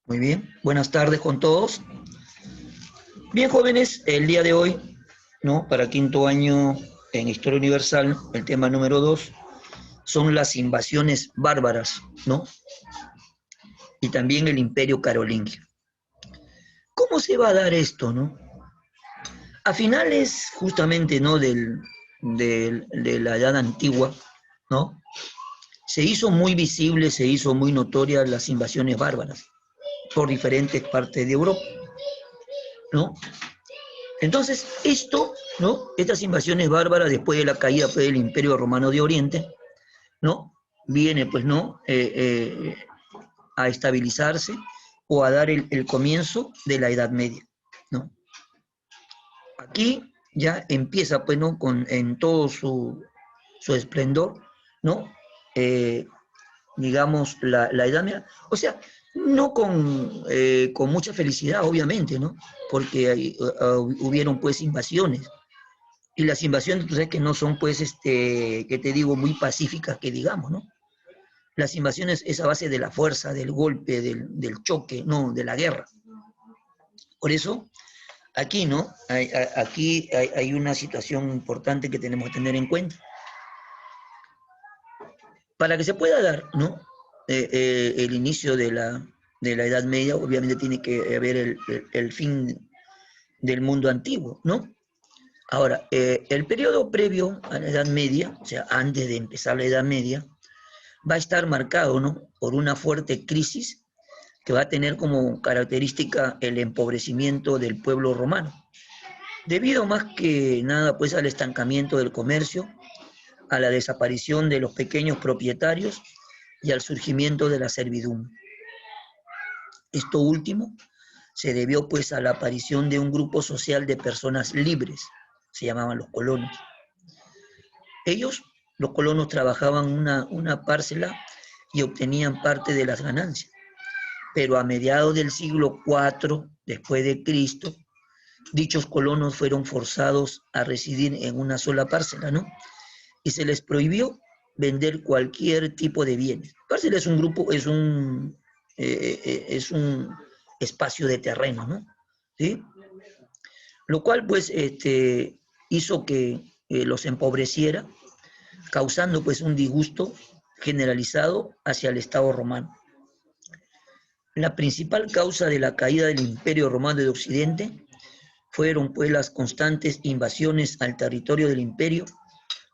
Muy bien, buenas tardes con todos. Bien, jóvenes, el día de hoy, ¿no? Para quinto año en Historia Universal, el tema número 2 son las invasiones bárbaras, ¿no? Y también el Imperio Carolingio. ¿Cómo se va a dar esto, no? A finales, justamente, ¿no? De la Edad Antigua, ¿no? Se hizo muy visible, se hizo muy notoria las invasiones bárbaras por diferentes partes de Europa, ¿no? Entonces, esto, ¿no? Estas invasiones bárbaras después de la caída pues, del Imperio Romano de Oriente, ¿no? Viene, pues, ¿no? A estabilizarse o a dar el comienzo de la Edad Media, ¿no? Aquí ya empieza, pues, ¿no? En todo su esplendor, ¿no? Eh, digamos, la Edad Media. O sea, no con mucha felicidad, obviamente, ¿no? Porque hubieron, pues, invasiones. Y las invasiones, tú sabes que no son, pues, que te digo, muy pacíficas, que digamos, ¿no? Las invasiones es a base de la fuerza, del golpe, del choque, no, de la guerra. Por eso, aquí, ¿no? Aquí hay una situación importante que tenemos que tener en cuenta. Para que se pueda dar, ¿no? El inicio de la Edad Media, obviamente tiene que haber el fin del mundo antiguo, ¿no? Ahora, el periodo previo a la Edad Media, o sea, antes de empezar la Edad Media, va a estar marcado, ¿no? Por una fuerte crisis que va a tener como característica el empobrecimiento del pueblo romano, debido más que nada pues al estancamiento del comercio, a la desaparición de los pequeños propietarios y al surgimiento de la servidumbre. Esto último se debió pues a la aparición de un grupo social de personas libres, se llamaban los colonos. Ellos, los colonos, trabajaban una parcela y obtenían parte de las ganancias. Pero a mediados del siglo IV después de Cristo, dichos colonos fueron forzados a residir en una sola parcela, ¿no? Y se les prohibió vender cualquier tipo de bienes. Parcela es un grupo, es un espacio de terreno, ¿no? ¿Sí? Lo cual, pues, hizo que los empobreciera, causando, pues, un disgusto generalizado hacia el Estado romano. La principal causa de la caída del Imperio Romano de Occidente fueron pues las constantes invasiones al territorio del imperio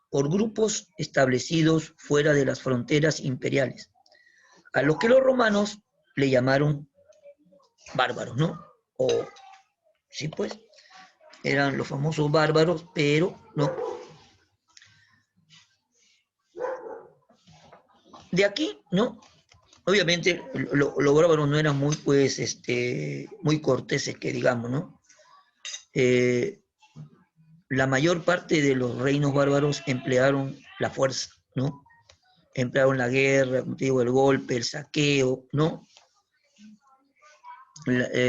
por grupos establecidos fuera de las fronteras imperiales, a los que los romanos le llamaron bárbaros, ¿no? O sí, pues, eran los famosos bárbaros, pero no. De aquí, ¿no? Obviamente los bárbaros no eran muy, pues, muy corteses, que digamos, ¿no? Eh, la mayor parte de los reinos bárbaros emplearon la fuerza, ¿no? Emplearon la guerra, como te digo, el golpe, el saqueo, ¿no?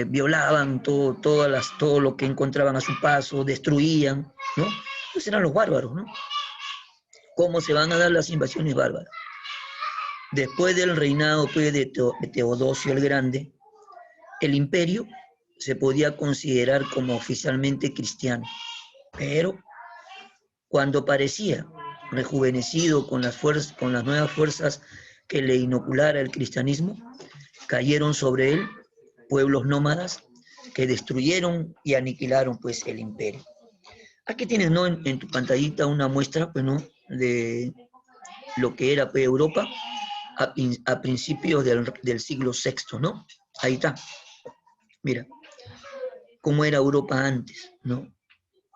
Violaban todo lo que encontraban a su paso, destruían, ¿no? Esos eran los bárbaros, ¿no? ¿Cómo se van a dar las invasiones bárbaras? Después del reinado pues, de Teodosio el Grande, el imperio se podía considerar como oficialmente cristiano, pero cuando parecía rejuvenecido con las nuevas fuerzas que le inoculara el cristianismo, cayeron sobre él pueblos nómadas que destruyeron y aniquilaron pues el imperio. Aquí tienes, ¿no? En tu pantallita una muestra, pues, ¿no? De lo que era pues, Europa a principios del siglo VI, ¿no? Ahí está. Mira, cómo era Europa antes, ¿no?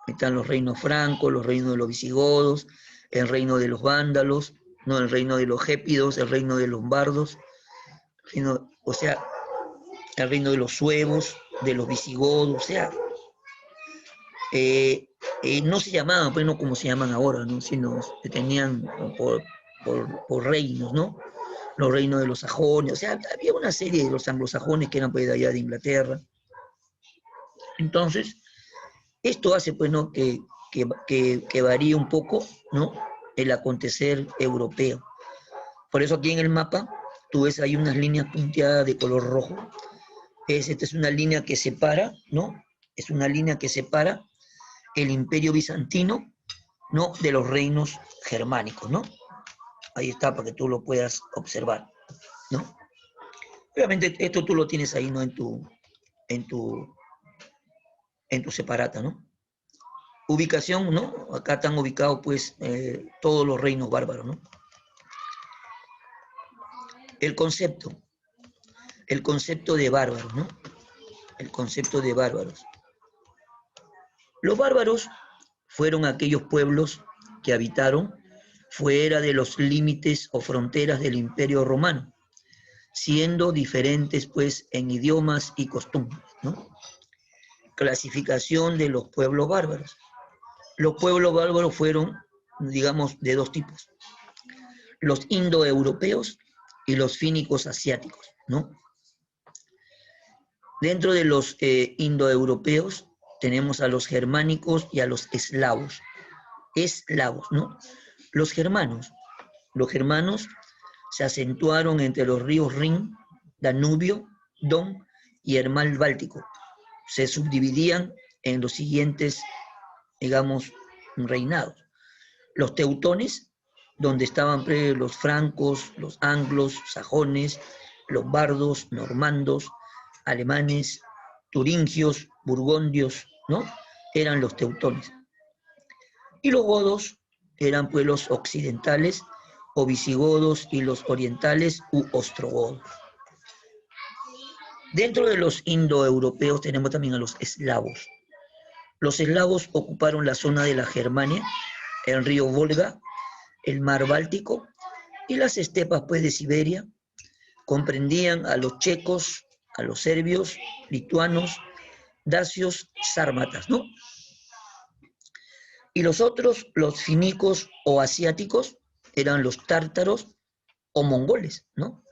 Están los reinos francos, los reinos de los visigodos, el reino de los vándalos, ¿no? El reino de los gépidos, el reino de los lombardos, o sea, el reino de los suevos, de los visigodos, o sea, no se llamaban, pues no como se llaman ahora, ¿no? Sino que tenían por reinos, ¿no? Los reinos de los sajones, o sea, había una serie de los anglosajones que eran pues de allá de Inglaterra. Entonces, esto hace pues, ¿no? Que varíe un poco, ¿no? El acontecer europeo. Por eso aquí en el mapa tú ves ahí unas líneas punteadas de color rojo, Esta es una línea que separa, ¿no? Es una línea que separa el imperio bizantino, ¿no? De los reinos germánicos, ¿no? Ahí está, para que tú lo puedas observar, ¿no? Obviamente esto tú lo tienes ahí, ¿no? En tu, en tu separata, ¿no? Ubicación, ¿no? Acá están ubicados, pues, todos los reinos bárbaros, ¿no? El concepto de bárbaros, ¿no? El concepto de bárbaros. Los bárbaros fueron aquellos pueblos que habitaron fuera de los límites o fronteras del Imperio Romano, siendo diferentes, pues, en idiomas y costumbres, ¿no? Clasificación de los pueblos bárbaros. Los pueblos bárbaros fueron, digamos, de dos tipos: los indoeuropeos y los fínicos asiáticos, ¿no? Dentro de los indoeuropeos tenemos a los germánicos y a los eslavos. Eslavos, ¿no? Los germanos. Los germanos se acentuaron entre los ríos Rin, Danubio, Don y el mar Báltico. Se subdividían en los siguientes, digamos, reinados. Los teutones, donde estaban los francos, los anglos, sajones, los bardos, normandos, alemanes, turingios, burgundios, ¿no? Eran los teutones. Y los godos eran pueblos occidentales o visigodos, y los orientales u ostrogodos. Dentro de los indoeuropeos tenemos también a los eslavos. Los eslavos ocuparon la zona de la Germania, el río Volga, el mar Báltico y las estepas, pues, de Siberia. Comprendían a los checos, a los serbios, lituanos, dacios, sármatas, ¿no? Y los otros, los finicos o asiáticos, eran los tártaros o mongoles, ¿no?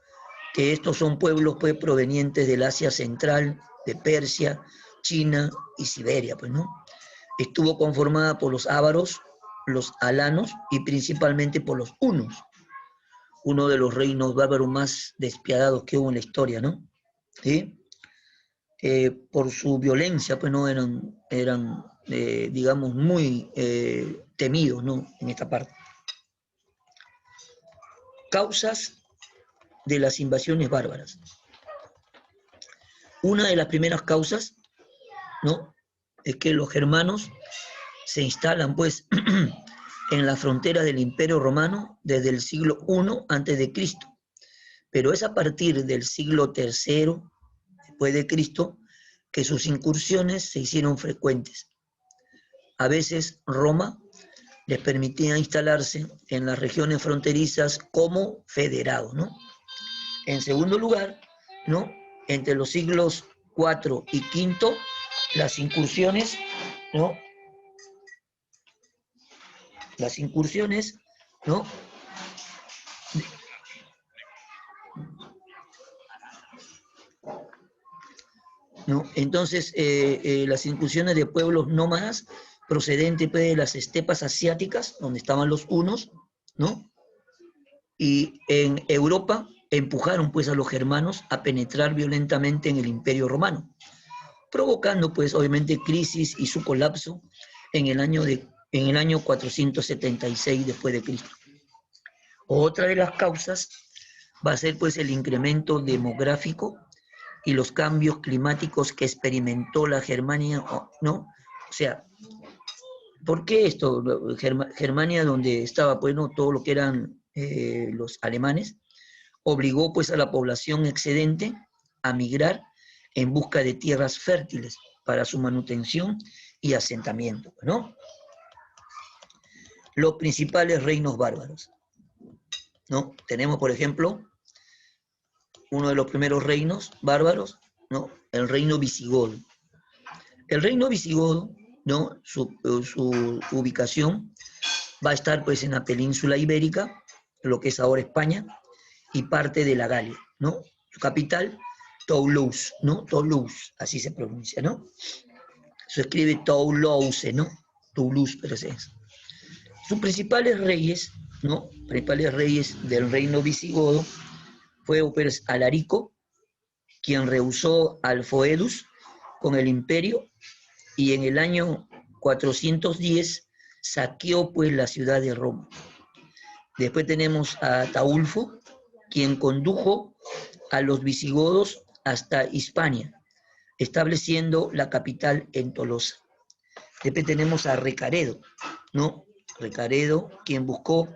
Que estos son pueblos, pues, provenientes del Asia Central, de Persia, China y Siberia, pues, ¿no? Estuvo conformada por los ávaros, los alanos y principalmente por los hunos, uno de los reinos bárbaros más despiadados que hubo en la historia, ¿no? ¿Sí? Por su violencia, pues, no eran digamos, muy temidos, ¿no? En esta parte. Causas de las invasiones bárbaras. Una de las primeras causas, ¿no? Es que los germanos se instalan, pues, en la frontera del Imperio Romano desde el siglo I a.C., pero es a partir del siglo III después de Cristo que sus incursiones se hicieron frecuentes. A veces Roma les permitía instalarse en las regiones fronterizas como federados, ¿no? En segundo lugar, ¿no? Entre los siglos IV y V, las incursiones, ¿no? Las incursiones, ¿no? ¿No? Entonces, las incursiones de pueblos nómadas procedentes, pues, de las estepas asiáticas, donde estaban los hunos, ¿no? Y en Europa empujaron, pues, a los germanos a penetrar violentamente en el Imperio Romano, provocando, pues, obviamente, crisis y su colapso en el año 476 después de Cristo. Otra de las causas va a ser, pues, el incremento demográfico y los cambios climáticos que experimentó la Germania, ¿no? O sea, ¿por qué esto? Germania, donde estaba, pues, ¿no? Todo lo que eran los alemanes, obligó, pues, a la población excedente a migrar en busca de tierras fértiles para su manutención y asentamiento, ¿no? Los principales reinos bárbaros, ¿no? Tenemos, por ejemplo, uno de los primeros reinos bárbaros, ¿no? El reino visigodo. El reino visigodo, ¿no? Su ubicación va a estar, pues, en la península ibérica, lo que es ahora España, y parte de la Galia, ¿no? Su capital, Toulouse, ¿no? Toulouse, así se pronuncia, ¿no? Se escribe Toulouse, ¿no? Toulouse, pero es eso. Sus principales reyes, ¿no? Principales reyes del reino visigodo fue, pues, Alarico, quien rehusó al Foedus con el imperio y en el año 410 saqueó pues la ciudad de Roma. Después tenemos a Ataulfo, quien condujo a los visigodos hasta Hispania, estableciendo la capital en Tolosa. Después tenemos a Recaredo, ¿no? Recaredo, quien buscó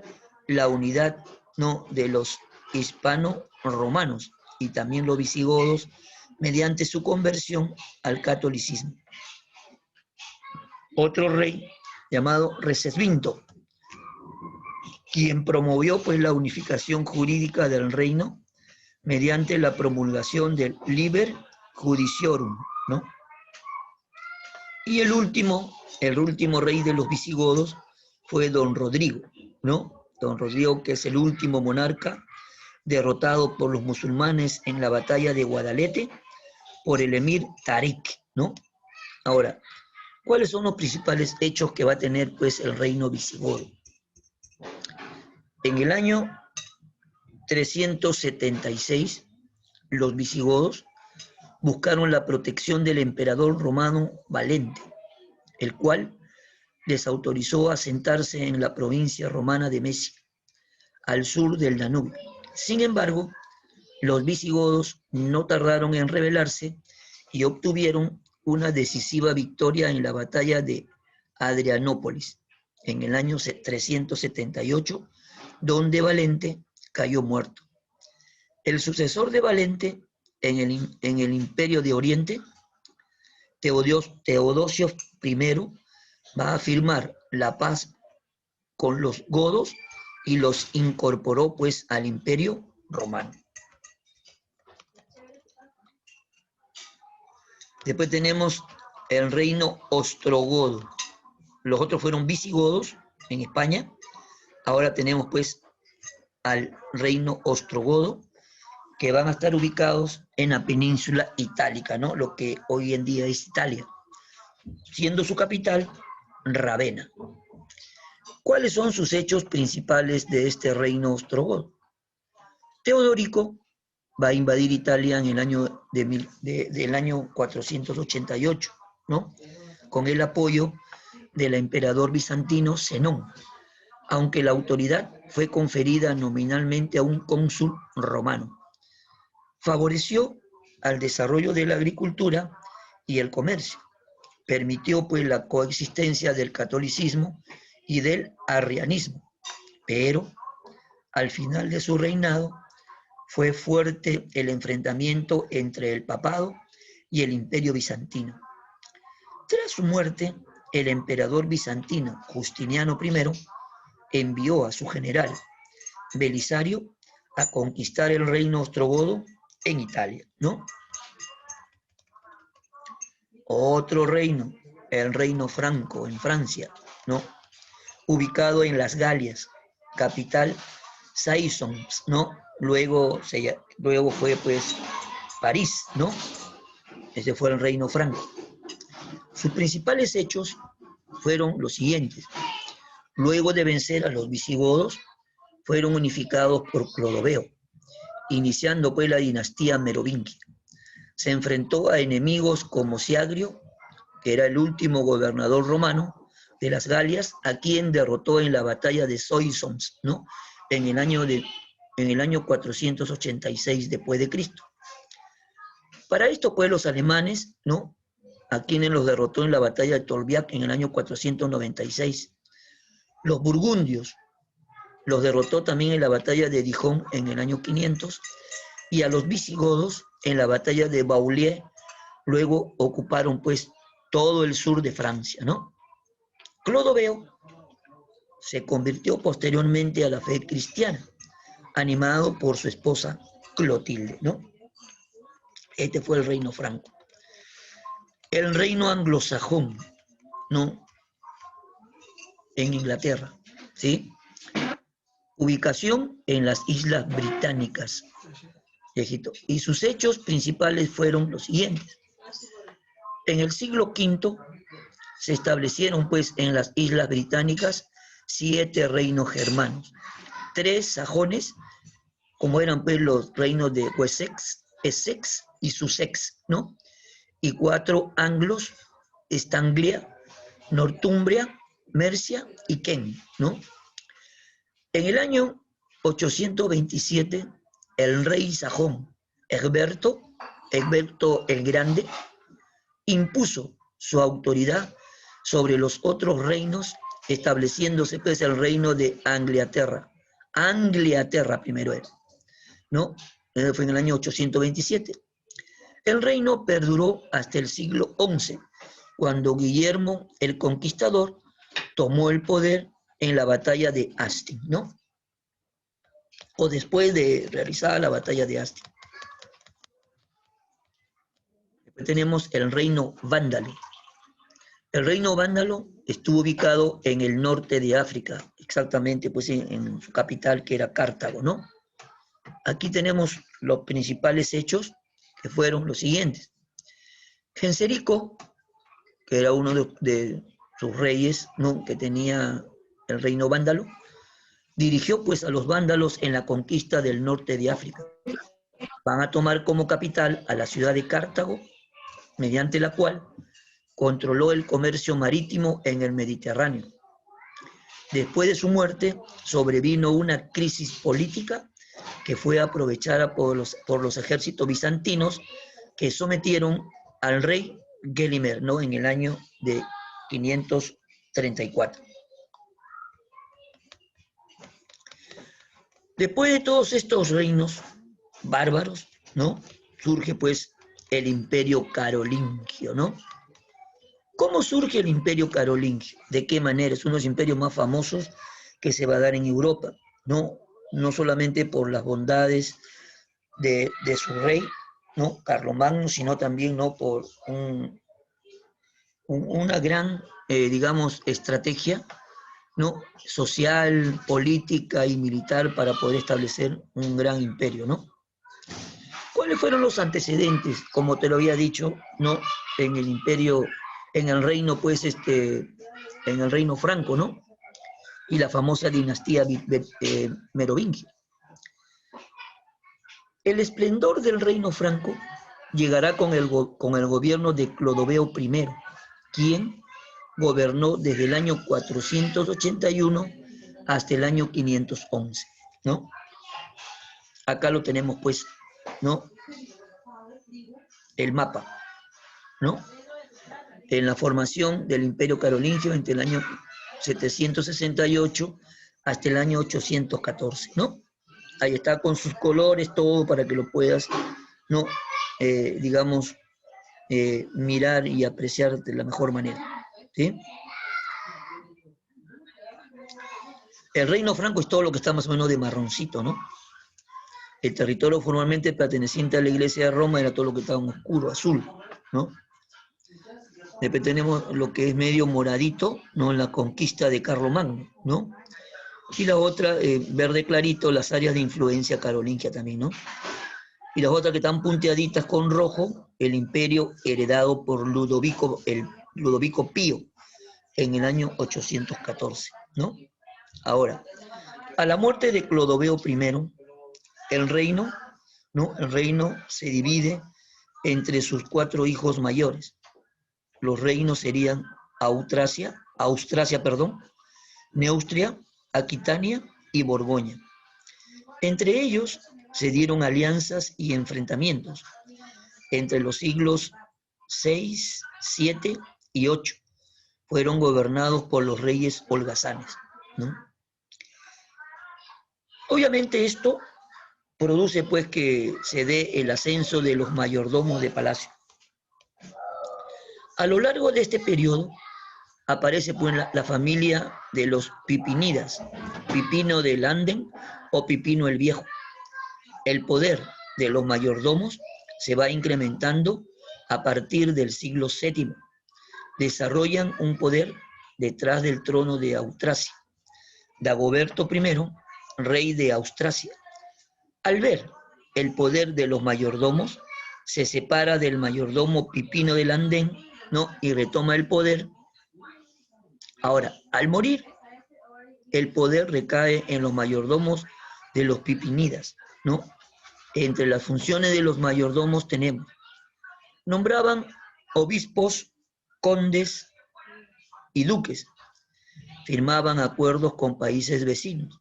la unidad, ¿no?, de los hispano-romanos y también los visigodos mediante su conversión al catolicismo. Otro rey llamado Recesvinto, quien promovió pues la unificación jurídica del reino mediante la promulgación del Liber Judiciorum, ¿no? Y el último rey de los visigodos fue Don Rodrigo, ¿no? Don Rodrigo, que es el último monarca derrotado por los musulmanes en la batalla de Guadalete por el emir Tarik, ¿no? Ahora, ¿cuáles son los principales hechos que va a tener pues el reino visigodo? En el año 376, los visigodos buscaron la protección del emperador romano Valente, el cual les autorizó a asentarse en la provincia romana de Mesia, al sur del Danubio. Sin embargo, los visigodos no tardaron en rebelarse y obtuvieron una decisiva victoria en la batalla de Adrianópolis, en el año 378, donde Valente cayó muerto. El sucesor de Valente en el Imperio de Oriente, Teodosio I, va a firmar la paz con los godos y los incorporó pues al Imperio Romano. Después tenemos el reino ostrogodo. Los otros fueron visigodos en España. Ahora tenemos pues al reino ostrogodo, que van a estar ubicados en la península itálica, ¿no? Lo que hoy en día es Italia, siendo su capital Ravenna. ¿Cuáles son sus hechos principales de este reino ostrogodo? Teodorico va a invadir Italia en el año del año 488, ¿no? Con el apoyo del emperador bizantino Zenón, aunque la autoridad fue conferida nominalmente a un cónsul romano. Favoreció al desarrollo de la agricultura y el comercio. Permitió pues la coexistencia del catolicismo y del arrianismo, pero al final de su reinado fue fuerte el enfrentamiento entre el papado y el imperio bizantino. Tras su muerte, el emperador bizantino Justiniano I envió a su general Belisario a conquistar el reino ostrogodo en Italia, ¿no? Otro reino, el reino franco en Francia, ¿no? Ubicado en las Galias, capital Soissons, ¿no? Luego fue pues París, ¿no? Ese fue el reino franco. Sus principales hechos fueron los siguientes. Luego de vencer a los visigodos, fueron unificados por Clodoveo, iniciando pues la dinastía merovingia. Se enfrentó a enemigos como Siagrio, que era el último gobernador romano de las Galias, a quien derrotó en la batalla de Soissons, ¿no? En el año 486 después de Cristo. Para esto, pues, los alemanes, ¿no?, a quienes los derrotó en la batalla de Tolbiac en el año 496. Los burgundios los derrotó también en la batalla de Dijon en el año 500, y a los visigodos en la batalla de Baulieu. Luego ocuparon pues todo el sur de Francia, ¿no? Clodoveo se convirtió posteriormente a la fe cristiana, animado por su esposa Clotilde, ¿no? Este fue el reino franco. El reino anglosajón, ¿no?, en Inglaterra, ¿sí? Ubicación en las Islas Británicas de Egipto. Y sus hechos principales fueron los siguientes. En el siglo V se establecieron pues en las Islas Británicas 7 reinos germanos, 3 sajones, como eran pues los reinos de Wessex, Essex y Sussex, ¿no? Y 4 anglos, Estanglia, Northumbria, Mercia y Kent, ¿no? En el año 827, el rey sajón Egberto el Grande, impuso su autoridad sobre los otros reinos, estableciéndose pues el reino de Angliaterra. Angliaterra primero es, ¿no? Fue en el año 827. El reino perduró hasta el siglo XI, cuando Guillermo el Conquistador tomó el poder en la batalla de Hastings, ¿no? O después de realizada la batalla de Hastings. Después tenemos el reino vándalo. El reino vándalo estuvo ubicado en el norte de África, exactamente pues en su capital, que era Cartago, ¿no? Aquí tenemos los principales hechos, que fueron los siguientes. Genserico, que era uno de sus reyes, ¿no?, que tenía el reino vándalo, dirigió pues a los vándalos en la conquista del norte de África. Van a tomar como capital a la ciudad de Cartago, mediante la cual controló el comercio marítimo en el Mediterráneo. Después de su muerte, sobrevino una crisis política que fue aprovechada por los ejércitos bizantinos, que sometieron al rey Gelimer, ¿no?, en el año de 534. Después de todos estos reinos bárbaros, ¿no?, surge pues el Imperio Carolingio, ¿no? ¿Cómo surge el Imperio Carolingio? ¿De qué manera? Es uno de los imperios más famosos que se va a dar en Europa, ¿no? No solamente por las bondades de su rey, ¿no?, Carlomagno, sino también, ¿no?, por una gran, digamos, estrategia, ¿no?, social, política y militar para poder establecer un gran imperio, ¿no? ¿Cuáles fueron los antecedentes? Como te lo había dicho, ¿no?, en el imperio, en el reino, pues, en el reino franco, ¿no?, y la famosa dinastía merovingia. El esplendor del reino franco llegará con el gobierno de Clodoveo I, quien gobernó desde el año 481 hasta el año 511, ¿no? Acá lo tenemos, pues, ¿no?, el mapa, ¿no?, en la formación del Imperio Carolingio entre el año 768 hasta el año 814, ¿no? Ahí está con sus colores, todo para que lo puedas, ¿no?, digamos, mirar y apreciar de la mejor manera, ¿sí? El reino franco es todo lo que está más o menos de marroncito, ¿no? El territorio formalmente perteneciente a la iglesia de Roma era todo lo que estaba en oscuro, azul, ¿no? Después tenemos lo que es medio moradito, ¿no?, en la conquista de Carlomagno, ¿no? Y la otra, verde clarito, las áreas de influencia carolingia también, ¿no? Y las otras que están punteaditas con rojo, el imperio heredado por Ludovico Pío en el año 814, ¿no? Ahora, a la muerte de Clodoveo I, el reino, ¿no?, el reino se divide entre sus 4 hijos mayores. Los reinos serían Austrasia, Neustria, Aquitania y Borgoña. Entre ellos se dieron alianzas y enfrentamientos entre los siglos VI, VII y VIII. Fueron gobernados por los reyes holgazanes, ¿no? Obviamente esto produce pues que se dé el ascenso de los mayordomos de palacio. A lo largo de este periodo aparece pues la familia de los Pipinidas, Pipino de Landen o Pipino el Viejo. El poder de los mayordomos se va incrementando a partir del siglo VII. Desarrollan un poder detrás del trono de Austrasia. Dagoberto I, rey de Austrasia, al ver el poder de los mayordomos, se separa del mayordomo Pipino de Landen, ¿no?, y retoma el poder. Ahora, al morir, el poder recae en los mayordomos de los Pipinidas, ¿no? Entre las funciones de los mayordomos tenemos: nombraban obispos, condes y duques, firmaban acuerdos con países vecinos,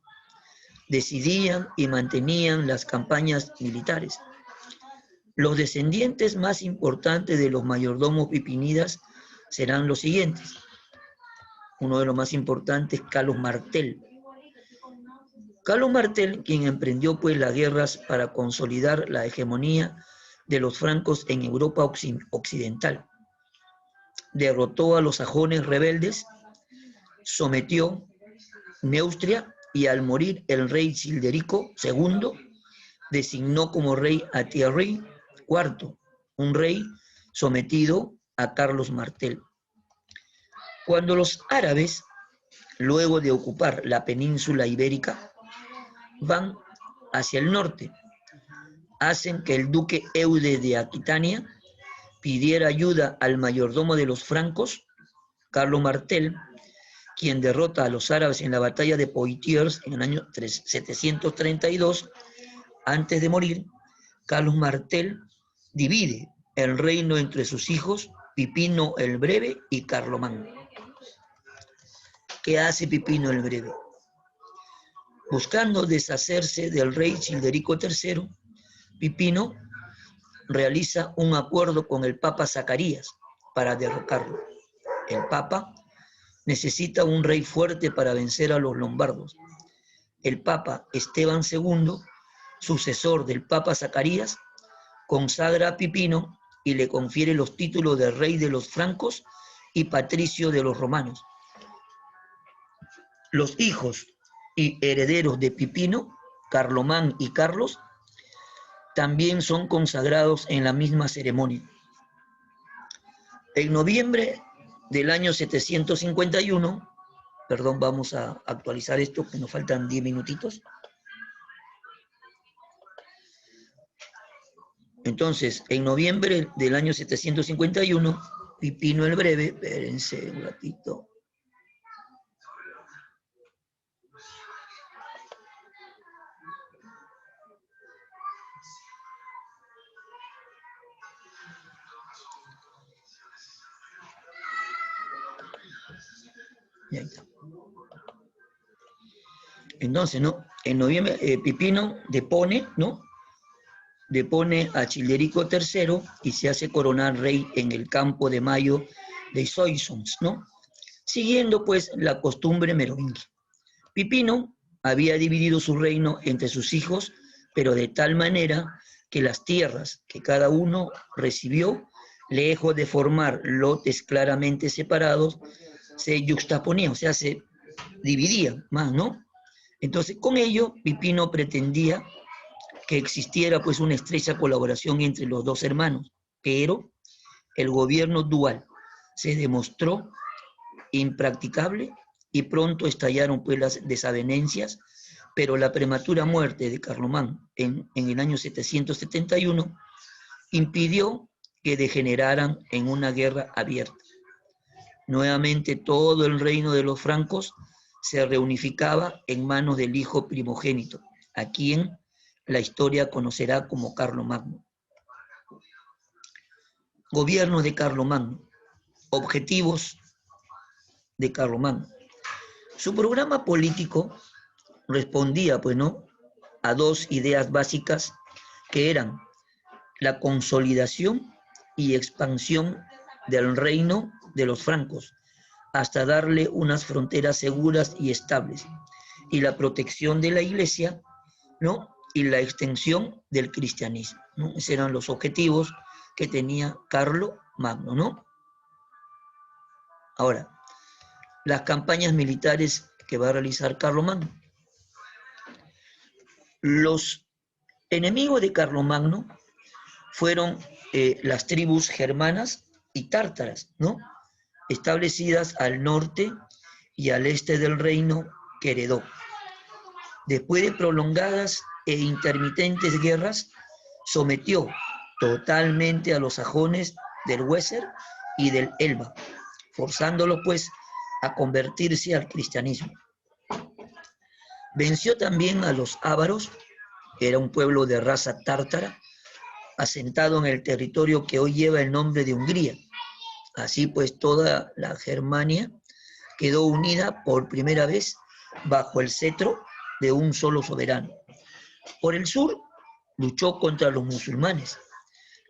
decidían y mantenían las campañas militares. Los descendientes más importantes de los mayordomos pipinidas serán los siguientes. Uno de los más importantes, Carlos Martel. Carlos Martel, quien emprendió pues las guerras para consolidar la hegemonía de los francos en Europa occidental. Derrotó a los sajones rebeldes, sometió Neustria y al morir el rey Childerico II, designó como rey a Thierry IV, un rey sometido a Carlos Martel. Cuando los árabes, luego de ocupar la península ibérica, van hacia el norte, hacen que el duque Eudes de Aquitania pidiera ayuda al mayordomo de los francos, Carlos Martel, quien derrota a los árabes en la batalla de Poitiers en el año 732. Antes de morir, Carlos Martel divide el reino entre sus hijos, Pipino el Breve y Carlomán. ¿Qué hace Pipino el Breve? Buscando deshacerse del rey Childerico III, Pipino realiza un acuerdo con el Papa Zacarías para derrocarlo. El Papa necesita un rey fuerte para vencer a los lombardos. El Papa Esteban II, sucesor del Papa Zacarías, consagra a Pipino y le confiere los títulos de rey de los francos y patricio de los romanos. Los hijos y herederos de Pipino, Carlomán y Carlos, también son consagrados en la misma ceremonia. En noviembre del año 751, perdón, vamos a actualizar esto, que nos faltan 10 minutitos. Entonces, en noviembre del año 751, Pipino el Breve, espérense un ratito. Ya está. Entonces, ¿no? En noviembre, Pipino depone, ¿no? Depone a Childerico III y se hace coronar rey en el campo de Mayo de Soissons, ¿no? Siguiendo, pues, la costumbre merovingia. Pipino había dividido su reino entre sus hijos, pero de tal manera que las tierras que cada uno recibió, lejos de formar lotes claramente separados, se yuxtaponían, o sea, se dividían más, ¿no? Entonces, con ello, Pipino pretendía que existiera pues una estrecha colaboración entre los dos hermanos, pero el gobierno dual se demostró impracticable y pronto estallaron pues las desavenencias, pero la prematura muerte de Carlomán en el año 771 impidió que degeneraran en una guerra abierta. Nuevamente todo el reino de los francos se reunificaba en manos del hijo primogénito, a quien la historia conocerá como Carlomagno. Gobierno de Carlomagno. Objetivos de Carlomagno. Su programa político respondía, pues, ¿no?, a dos ideas básicas que eran la consolidación y expansión del reino de los francos, hasta darle unas fronteras seguras y estables, y la protección de la iglesia, ¿no?, y la extensión del cristianismo, ¿no? Esos eran los objetivos que tenía Carlomagno, ¿no? Ahora, las campañas militares que va a realizar Carlomagno. Los enemigos de Carlomagno fueron las tribus germanas y tártaras, ¿no?, establecidas al norte y al este del reino que heredó. Después de prolongadas e intermitentes guerras, sometió totalmente a los sajones del Weser y del Elba, forzándolos pues a convertirse al cristianismo. Venció también a los ávaros era un pueblo de raza tártara, asentado en el territorio que hoy lleva el nombre de Hungría. Así pues, toda la Germania quedó unida por primera vez bajo el cetro de un solo soberano. Por el sur, luchó contra los musulmanes,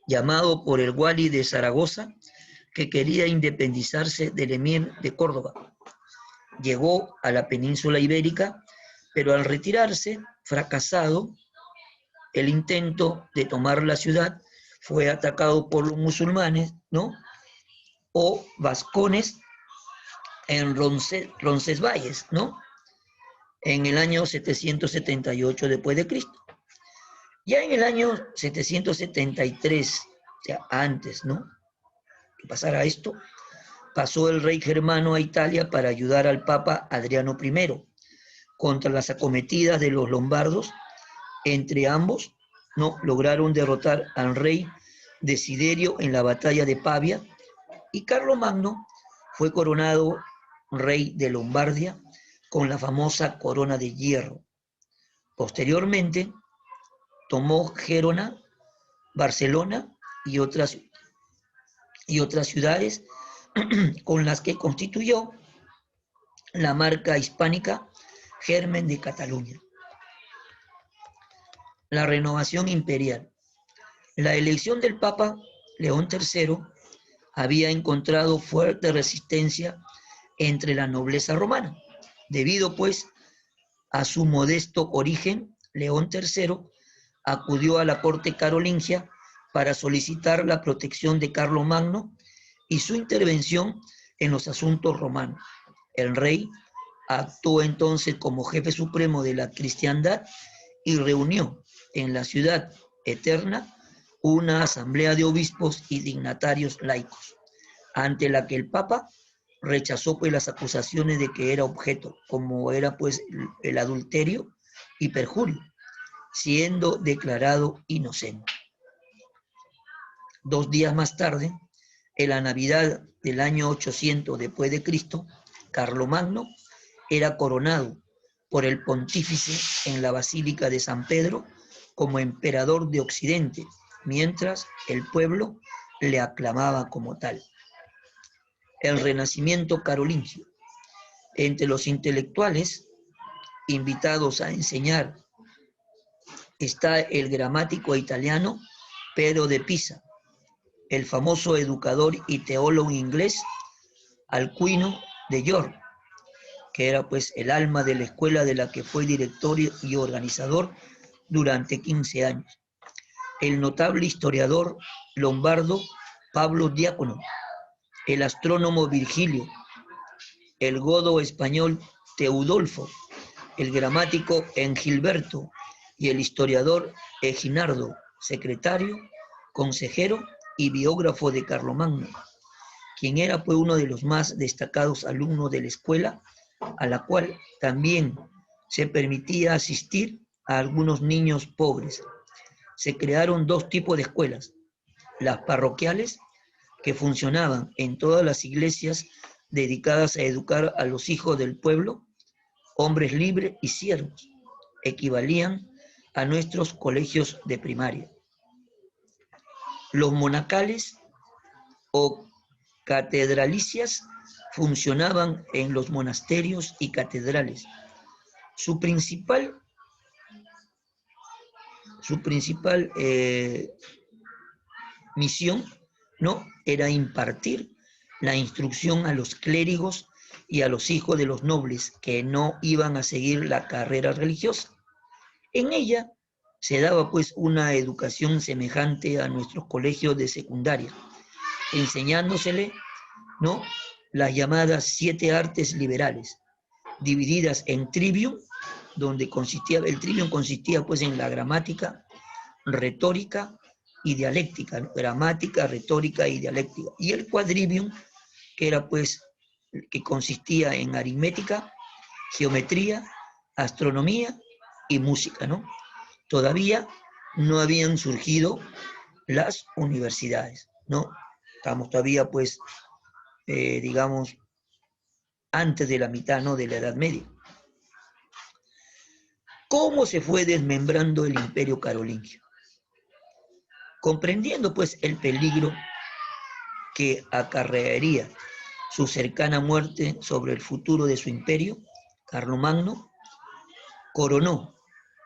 llamado por el wali de Zaragoza, que quería independizarse del emir de Córdoba. Llegó a la península ibérica, pero al retirarse, fracasado, el intento de tomar la ciudad fue atacado por los musulmanes, ¿no? O vascones en Roncesvalles, ¿no? En el año 778 después de Cristo. Ya en el año 773, o sea, antes, ¿no? Que pasara esto, pasó el rey germano a Italia para ayudar al papa Adriano I contra las acometidas de los lombardos. Entre ambos, ¿no? Lograron derrotar al rey Desiderio en la batalla de Pavia, y Carlomagno fue coronado rey de Lombardia con la famosa corona de hierro. Posteriormente, tomó Gerona, Barcelona y otras ciudades con las que constituyó la marca hispánica Germen de Cataluña. La renovación imperial. La elección del Papa León III había encontrado fuerte resistencia entre la nobleza romana. Debido, pues, a su modesto origen, León III acudió a la corte carolingia para solicitar la protección de Carlomagno y su intervención en los asuntos romanos. El rey actuó entonces como jefe supremo de la cristiandad y reunió en la ciudad eterna una asamblea de obispos y dignatarios laicos, ante la que el Papa rechazó pues las acusaciones de que era objeto, como era pues el adulterio y perjurio, siendo declarado inocente. 2 días más tarde, en la Navidad del año 800 después de Cristo, Carlomagno era coronado por el pontífice en la Basílica de San Pedro como emperador de Occidente, mientras el pueblo le aclamaba como tal. El Renacimiento carolingio. Entre los intelectuales invitados a enseñar está el gramático italiano Pedro de Pisa, el famoso educador y teólogo inglés Alcuino de York, que era pues el alma de la escuela de la que fue director y organizador durante 15 años. El notable historiador lombardo Pablo Diácono, el astrónomo Virgilio, el godo español Teodulfo, el gramático Engilberto y el historiador Eginardo, secretario, consejero y biógrafo de Carlomagno, quien era pues uno de los más destacados alumnos de la escuela, a la cual también se permitía asistir a algunos niños pobres. Se crearon 2 tipos de escuelas: las parroquiales, que funcionaban en todas las iglesias dedicadas a educar a los hijos del pueblo, hombres libres y siervos, equivalían a nuestros colegios de primaria. Los monacales o catedralicias funcionaban en los monasterios y catedrales. Su principal misión, ¿no?, era impartir la instrucción a los clérigos y a los hijos de los nobles que no iban a seguir la carrera religiosa. En ella se daba pues una educación semejante a nuestros colegios de secundaria, enseñándosele, ¿no?, las llamadas 7 artes liberales, divididas en trivium, donde el trivium consistía pues en la gramática, retórica y dialéctica, ¿no? Gramática, retórica y dialéctica. Y el quadrivium, que era pues, que consistía en aritmética, geometría, astronomía y música, ¿no? Todavía no habían surgido las universidades, ¿no? Estamos todavía pues, digamos, antes de la mitad, ¿no?, de la Edad Media. cómo se fue desmembrando el imperio carolingio. Comprendiendo pues el peligro que acarrearía su cercana muerte sobre el futuro de su imperio, Carlomagno coronó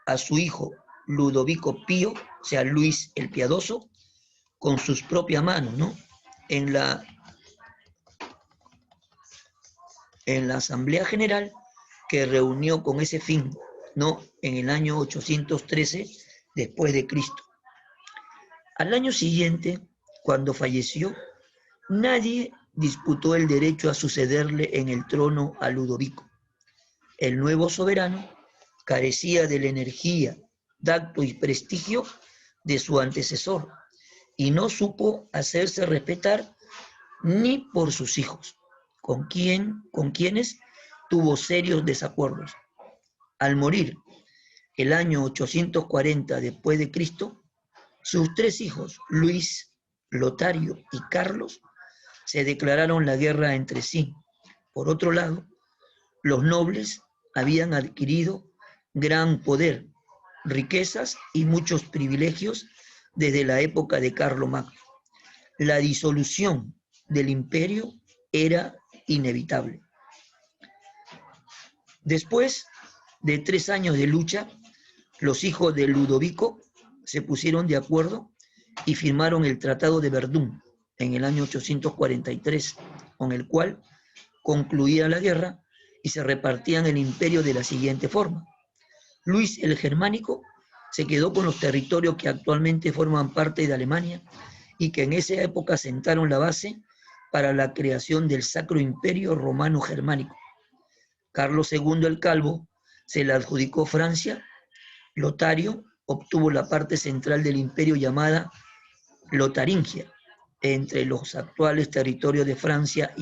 a su hijo Ludovico Pío, o sea, Luis el Piadoso, con sus propias manos, ¿no? En la Asamblea General que reunió con ese fin, ¿no? En el año 813 después de Cristo. Al año siguiente, cuando falleció, nadie disputó el derecho a sucederle en el trono a Ludovico. El nuevo soberano carecía de la energía, tacto y prestigio de su antecesor y no supo hacerse respetar ni por sus hijos, con quienes tuvo serios desacuerdos. Al morir el año 840 después de Cristo, sus tres hijos, Luis, Lotario y Carlos, se declararon la guerra entre sí. Por otro lado, los nobles habían adquirido gran poder, riquezas y muchos privilegios desde la época de Carlomagno. La disolución del imperio era inevitable. Después de 3 años de lucha, los hijos de Ludovico se pusieron de acuerdo y firmaron el Tratado de Verdún en el año 843, con el cual concluía la guerra y se repartían el imperio de la siguiente forma. Luis el Germánico se quedó con los territorios que actualmente forman parte de Alemania y que en esa época sentaron la base para la creación del Sacro Imperio Romano Germánico. Carlos II el Calvo se le adjudicó Francia. Lotario obtuvo la parte central del imperio llamada Lotaringia, entre los actuales territorios de Francia